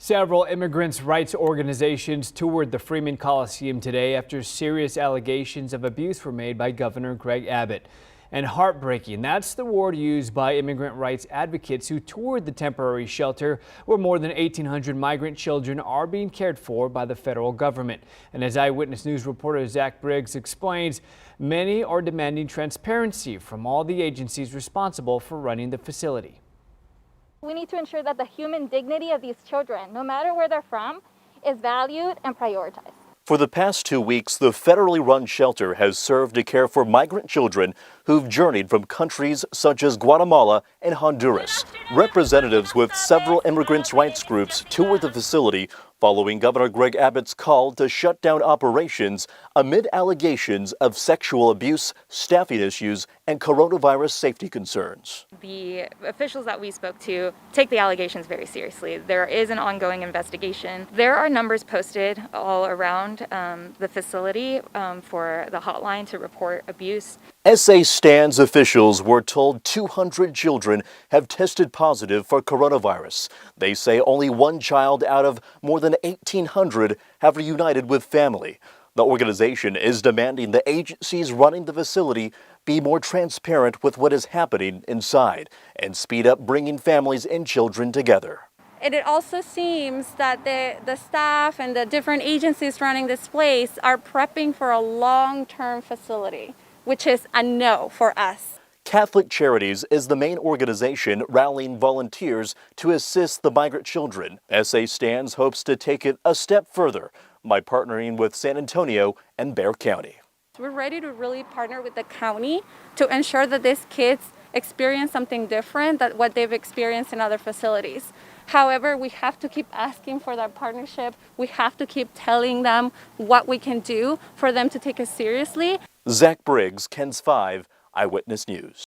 Several immigrants' rights organizations toured the Freeman Coliseum today after serious allegations of abuse were made by Governor Greg Abbott. And heartbreaking, that's the word used by immigrant rights advocates who toured the temporary shelter where more than 1,800 migrant children are being cared for by the federal government. And as Eyewitness News reporter Zach Briggs explains, many are demanding transparency from all the agencies responsible for running the facility. We need to ensure that the human dignity of these children, no matter where they're from, is valued and prioritized. For the past 2 weeks, the federally run shelter has served to care for migrant children who've journeyed from countries such as Guatemala and Honduras. Representatives with several immigrants' rights groups toured the facility following Governor Greg Abbott's call to shut down operations amid allegations of sexual abuse, staffing issues, and coronavirus safety concerns. The officials that we spoke to take the allegations very seriously. There is an ongoing investigation. There are numbers posted all around the facility for the hotline to report abuse. SA Stands officials were told 200 children have tested positive for coronavirus. They say only one child out of more than 1,800 have reunited with family. The organization is demanding the agencies running the facility be more transparent with what is happening inside and speed up bringing families and children together. And it also seems that the staff and the different agencies running this place are prepping for a long-term facility, which is a no for us. Catholic Charities is the main organization rallying volunteers to assist the migrant children. SA Stands hopes to take it a step further by partnering with San Antonio and Bexar County. We're ready to really partner with the county to ensure that these kids experience something different than what they've experienced in other facilities. However, we have to keep asking for that partnership. We have to keep telling them what we can do for them to take us seriously. Zach Briggs, KENS 5, Eyewitness News.